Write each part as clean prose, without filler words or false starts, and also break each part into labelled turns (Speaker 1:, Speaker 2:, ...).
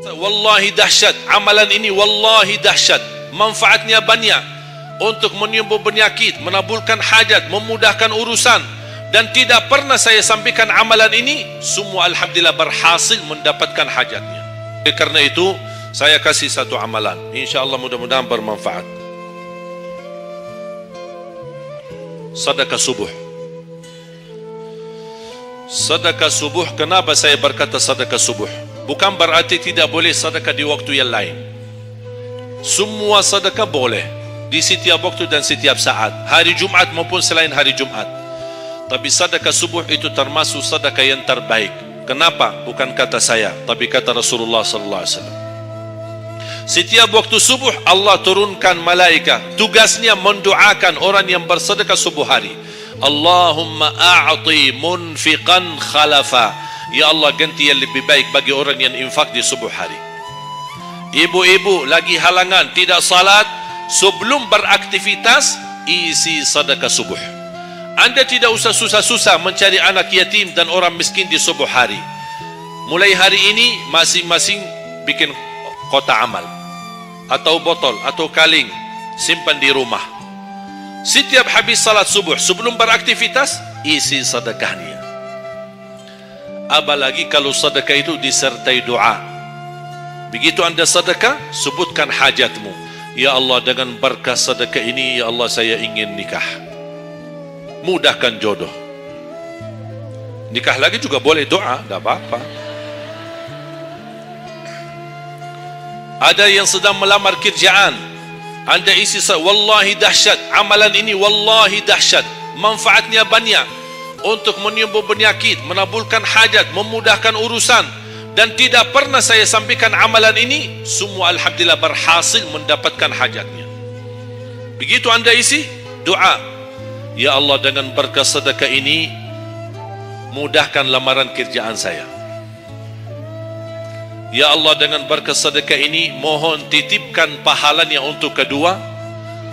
Speaker 1: Wallahi dahsyat, amalan ini wallahi dahsyat, manfaatnya banyak untuk menyembuh penyakit, menabulkan hajat, memudahkan urusan, dan tidak pernah saya sampaikan amalan ini, semua alhamdulillah berhasil mendapatkan hajatnya. Karena itu saya kasih satu amalan, insyaallah mudah-mudahan bermanfaat. Sedekah subuh. Sedekah subuh, kenapa saya berkata sedekah subuh? Bukan berarti tidak boleh sedekah di waktu yang lain. Semua sedekah boleh di setiap waktu dan setiap saat, hari Jumat maupun selain hari Jumat. Tapi sedekah subuh itu termasuk sedekah yang terbaik. Kenapa? Bukan kata saya, tapi kata Rasulullah sallallahu alaihi wasallam. Setiap waktu subuh Allah turunkan malaikat, tugasnya mendoakan orang yang bersedekah subuh hari. Allahumma a'ti munfiqan khalafa. Ya Allah, ganti yang lebih baik bagi orang yang infak di subuh hari. Ibu-ibu lagi halangan tidak salat, sebelum beraktivitas isi sedekah subuh. Anda tidak usah susah-susah mencari anak yatim dan orang miskin di subuh hari. Mulai hari ini masing-masing bikin kotak amal atau botol atau kaleng, simpan di rumah. Setiap habis salat subuh sebelum beraktivitas isi sedekahnya. Apalagi kalau sedekah itu disertai doa. Begitu anda sedekah, sebutkan hajatmu. Ya Allah, dengan berkah sedekah ini, ya Allah, saya ingin nikah. Mudahkan jodoh. Nikah lagi juga boleh doa, tidak apa-apa. Ada yang sedang melamar kerjaan, anda isi wallahi dahsyat, amalan ini wallahi dahsyat, manfaatnya banyak untuk menyembuh penyakit, menabulkan hajat, memudahkan urusan, dan tidak pernah saya sampaikan amalan ini, semua alhamdulillah berhasil mendapatkan hajatnya. Begitu anda isi doa, ya Allah, dengan berkah sedekah ini mudahkan lamaran kerjaan saya. Ya Allah, dengan berkah sedekah ini mohon titipkan pahalanya untuk kedua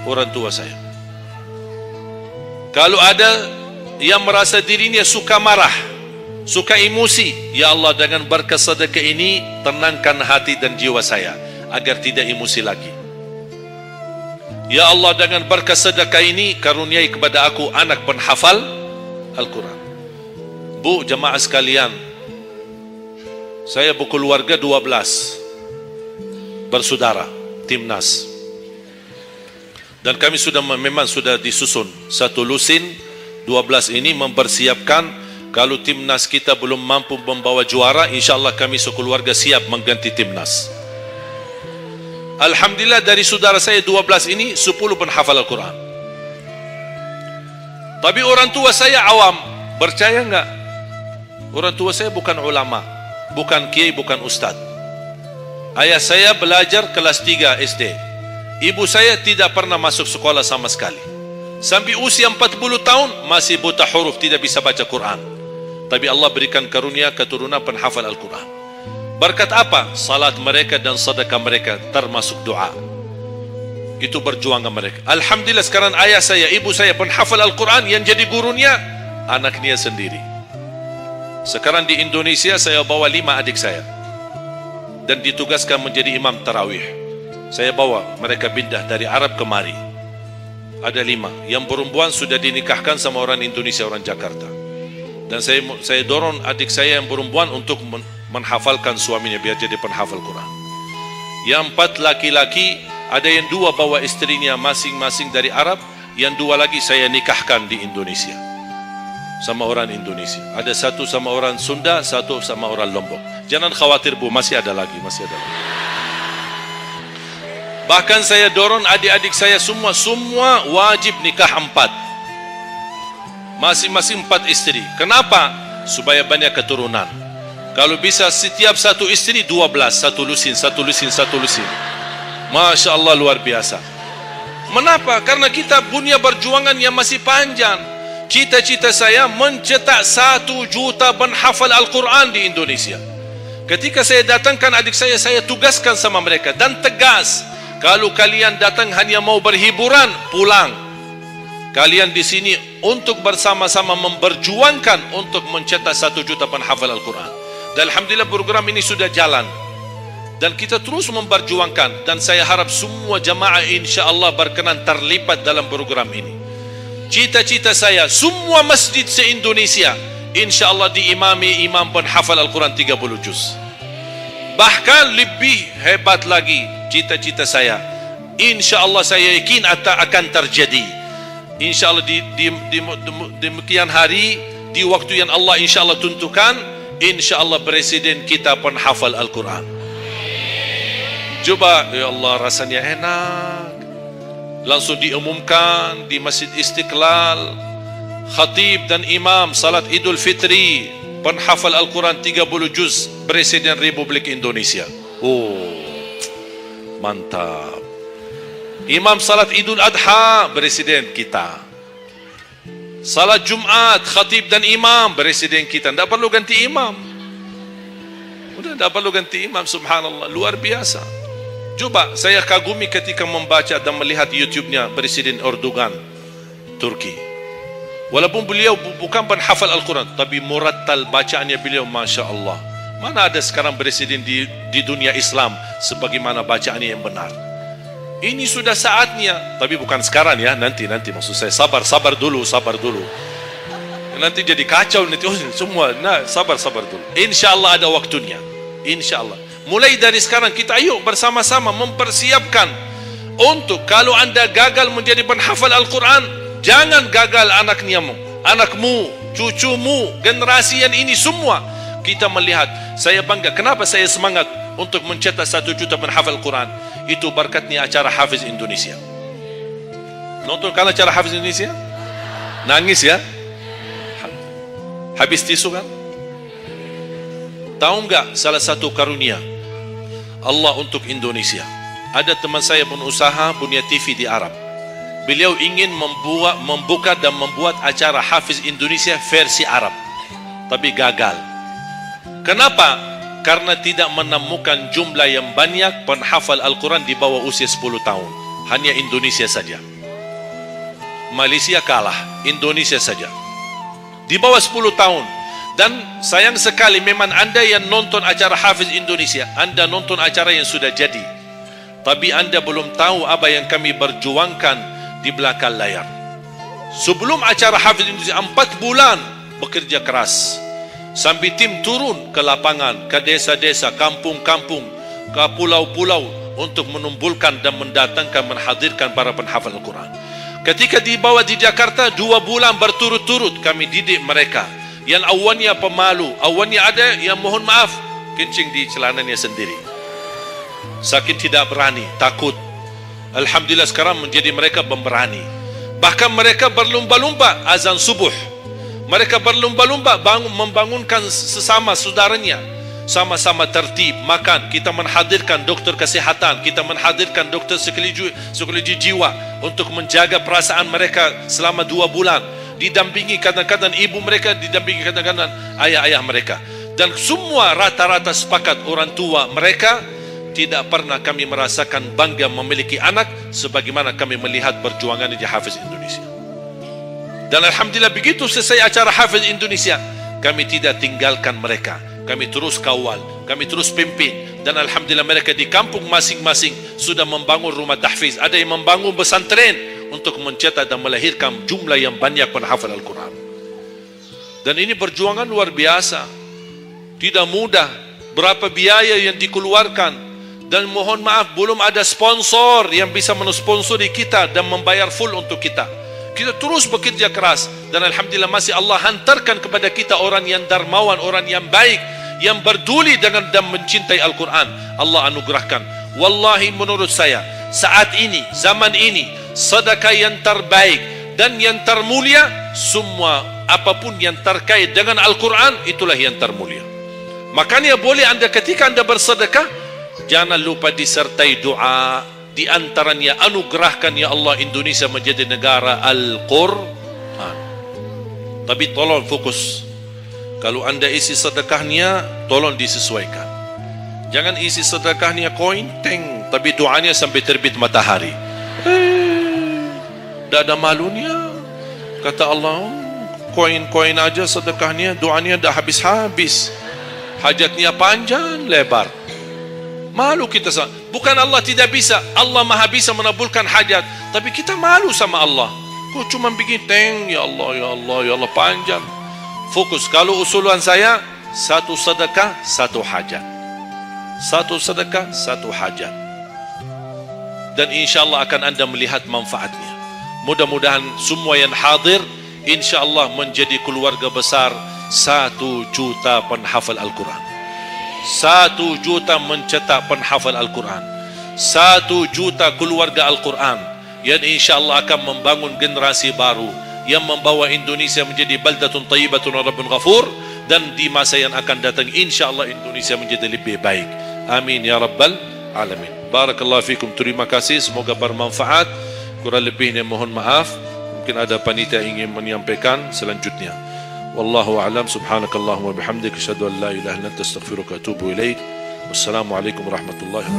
Speaker 1: orang tua saya. Kalau ada yang merasa dirinya suka marah, suka emosi, ya Allah, dengan berkah sedekah ini tenangkan hati dan jiwa saya agar tidak emosi lagi. Ya Allah, dengan berkah sedekah ini karuniai kepada aku anak penghafal Al-Quran. Bu, jemaah sekalian, saya berkeluarga 12 bersaudara, timnas, dan kami memang sudah disusun satu lusin. 12 ini mempersiapkan kalau timnas kita belum mampu membawa juara, insyaallah kami sekeluarga siap mengganti timnas. Alhamdulillah, dari saudara saya 12 ini 10 penghafal Al-Quran. Tapi orang tua saya awam, percaya enggak? Orang tua saya bukan ulama, bukan kiai, bukan ustaz. Ayah saya belajar kelas 3 SD. Ibu saya tidak pernah masuk sekolah sama sekali. Sampai usia 40 tahun masih buta huruf, tidak bisa baca Quran. Tapi Allah berikan karunia keturunan penghafal Al-Quran. Berkat apa? Salat mereka dan sedekah mereka, termasuk doa. Itu perjuangan mereka. Alhamdulillah, sekarang ayah saya, ibu saya penghafal Al-Quran, yang jadi gurunya anaknya sendiri. Sekarang di Indonesia saya bawa 5 adik saya dan ditugaskan menjadi imam tarawih. Saya bawa mereka pindah dari Arab kemari. Ada 5. Yang perempuan sudah dinikahkan sama orang Indonesia, orang Jakarta. Dan saya dorong adik saya yang perempuan untuk menghafalkan suaminya biar jadi penghafal Quran. Yang 4 laki-laki, ada yang 2 bawa istrinya masing-masing dari Arab, yang 2 lagi saya nikahkan di Indonesia sama orang Indonesia. Ada 1 sama orang Sunda, 1 sama orang Lombok. Jangan khawatir Bu, masih ada lagi. Bahkan saya dorong adik-adik saya semua wajib nikah 4. Masing-masing 4 istri. Kenapa? Supaya banyak keturunan. Kalau bisa setiap satu istri 12, satu lusin. Masya Allah, luar biasa. Mengapa? Karena kita punya perjuangan yang masih panjang. Cita-cita saya mencetak 1 juta penghafal Al-Quran di Indonesia. Ketika saya datangkan adik saya tugaskan sama mereka dan tegas. Kalau kalian datang hanya mau berhiburan, pulang. Kalian di sini untuk bersama-sama memperjuangkan untuk mencetak 1 juta penghafal Al-Quran. Dan alhamdulillah program ini sudah jalan. Dan kita terus memperjuangkan, dan saya harap semua jamaah insya-Allah berkenan terlibat dalam program ini. Cita-cita saya semua masjid se-Indonesia insya-Allah diimami imam penghafal Al-Quran 30 juz. Bahkan lebih hebat lagi cita-cita saya, insya-Allah saya yakin akan terjadi. Insya-Allah di demikian hari, di waktu yang Allah insya-Allah tentukan, insya-Allah presiden kita penghafal Al-Quran. Coba, ya Allah, rasanya enak. Langsung diumumkan di Masjid Istiqlal, khatib dan imam salat Idul Fitri, penghafal Al-Quran 30 juz, Presiden Republik Indonesia. Oh, mantap. Imam salat Idul Adha, Presiden kita. Salat Jumat, khatib dan imam, Presiden kita. Tidak perlu ganti imam. Sudah tidak perlu ganti imam, subhanallah, luar biasa. Coba, saya kagumi ketika membaca dan melihat YouTube-nya Presiden Erdogan, Turki. Walaupun beliau bukan penghafal Al-Quran, tapi murattal bacaannya beliau, Masya Allah. Mana ada sekarang presiden di dunia Islam sebagaimana bacaannya yang benar. Ini sudah saatnya, tapi bukan sekarang ya, nanti maksud saya, sabar dulu. Nanti jadi kacau nanti semua. Nah, sabar dulu. Insya Allah ada waktunya. Insya Allah. Mulai dari sekarang kita ayo bersama-sama mempersiapkan untuk kalau anda gagal menjadi penghafal Al-Quran, jangan gagal anakmu, cucumu, generasi yang ini semua. Kita melihat, saya bangga. Kenapa saya semangat untuk mencetak 1 juta penghafal Al-Quran? Itu berkatnya acara Hafiz Indonesia. Nonton kan acara Hafiz Indonesia? Nangis ya? Habis tisu kan? Tahu enggak salah satu karunia Allah untuk Indonesia? Ada teman saya berusaha punya TV di Arab. Beliau ingin membuka dan membuat acara Hafiz Indonesia versi Arab, tapi gagal. Kenapa? Karena tidak menemukan jumlah yang banyak penghafal Al-Quran di bawah usia 10 tahun. Hanya Indonesia saja. Malaysia kalah, Indonesia saja di bawah 10 tahun. Dan sayang sekali, memang anda yang nonton acara Hafiz Indonesia, anda nonton acara yang sudah jadi, tapi anda belum tahu apa yang kami berjuangkan di belakang layar. Sebelum acara Hafiz Indonesia 4 bulan bekerja keras, sambil tim turun ke lapangan, ke desa-desa, kampung-kampung, ke pulau-pulau untuk menumpulkan dan mendatangkan, menghadirkan para penghafal Al-Quran. Ketika dibawa di Jakarta 2 bulan berturut-turut kami didik mereka. Yang awalnya pemalu, awalnya ada yang mohon maaf kencing di celananya sendiri, sakit tidak berani, takut. Alhamdulillah sekarang menjadi mereka pemberani. Bahkan mereka berlumba-lumba azan subuh. Mereka berlumba-lumba membangunkan sesama saudaranya. Sama-sama tertib makan. Kita menghadirkan dokter kesehatan, kita menghadirkan dokter psikologi jiwa untuk menjaga perasaan mereka selama 2 bulan. Didampingi kadang-kadang ibu mereka, didampingi kadang-kadang ayah-ayah mereka. Dan semua rata-rata sepakat orang tua mereka, tidak pernah kami merasakan bangga memiliki anak sebagaimana kami melihat perjuangan di Hafiz Indonesia. Dan alhamdulillah begitu selesai acara Hafiz Indonesia, kami tidak tinggalkan mereka. Kami terus kawal, kami terus pimpin. Dan alhamdulillah mereka di kampung masing-masing sudah membangun rumah tahfiz. Ada yang membangun pesantren untuk mencetak dan melahirkan jumlah yang banyak penghafal Al-Quran. Dan ini perjuangan luar biasa, tidak mudah. Berapa biaya yang dikeluarkan, dan mohon maaf belum ada sponsor yang bisa mensponsori kita dan membayar full untuk kita. Kita terus bekerja keras, dan alhamdulillah masih Allah hantarkan kepada kita orang yang dermawan, orang yang baik, yang berduli dengan dan mencintai Al-Quran. Allah anugerahkan. Wallahi menurut saya saat ini, zaman ini, sedekah yang terbaik dan yang termulia, semua apapun yang terkait dengan Al-Quran, itulah yang termulia. Makanya boleh anda ketika anda bersedekah, jangan lupa disertai doa. Di antaranya, anugerahkan ya Allah Indonesia menjadi negara Al-Quran. Tapi tolong fokus. Kalau anda isi sedekahnya, tolong disesuaikan. Jangan isi sedekahnya koin, teng, tapi doanya sampai terbit matahari. Tidak ada malunya. Kata Allah, koin-koin aja sedekahnya, doanya dah habis-habis. Hajatnya panjang lebar. Malu kita sama. Bukan Allah tidak bisa. Allah maha bisa menabulkan hajat. Tapi kita malu sama Allah. Kau cuma bikin teng, ya Allah, ya Allah, ya Allah, panjang. Fokus. Kalau usulan saya, satu sedekah, satu hajat. Satu sedekah, satu hajat. Dan insyaAllah akan anda melihat manfaatnya. Mudah-mudahan semua yang hadir, insyaAllah menjadi keluarga besar 1 juta penghafal Al-Quran. 1 juta mencetak penghafal Al-Quran. 1 juta keluarga Al-Quran yang insyaAllah akan membangun generasi baru yang membawa Indonesia menjadi baldatun tayyibatun wa rabbun ghafur, dan di masa yang akan datang insyaAllah Indonesia menjadi lebih baik. Amin ya rabbal alamin. Barakallahu fikum. Terima kasih, semoga bermanfaat. Kurang lebihnya mohon maaf. Mungkin ada panitia ingin menyampaikan selanjutnya. Wallahu a'lam. Subhanakallahumma bihamdika asyhadu an la ilaha illa anta astaghfiruka wa atubu ilaik. Wassalamu alaikum warahmatullahi wabarakatuh.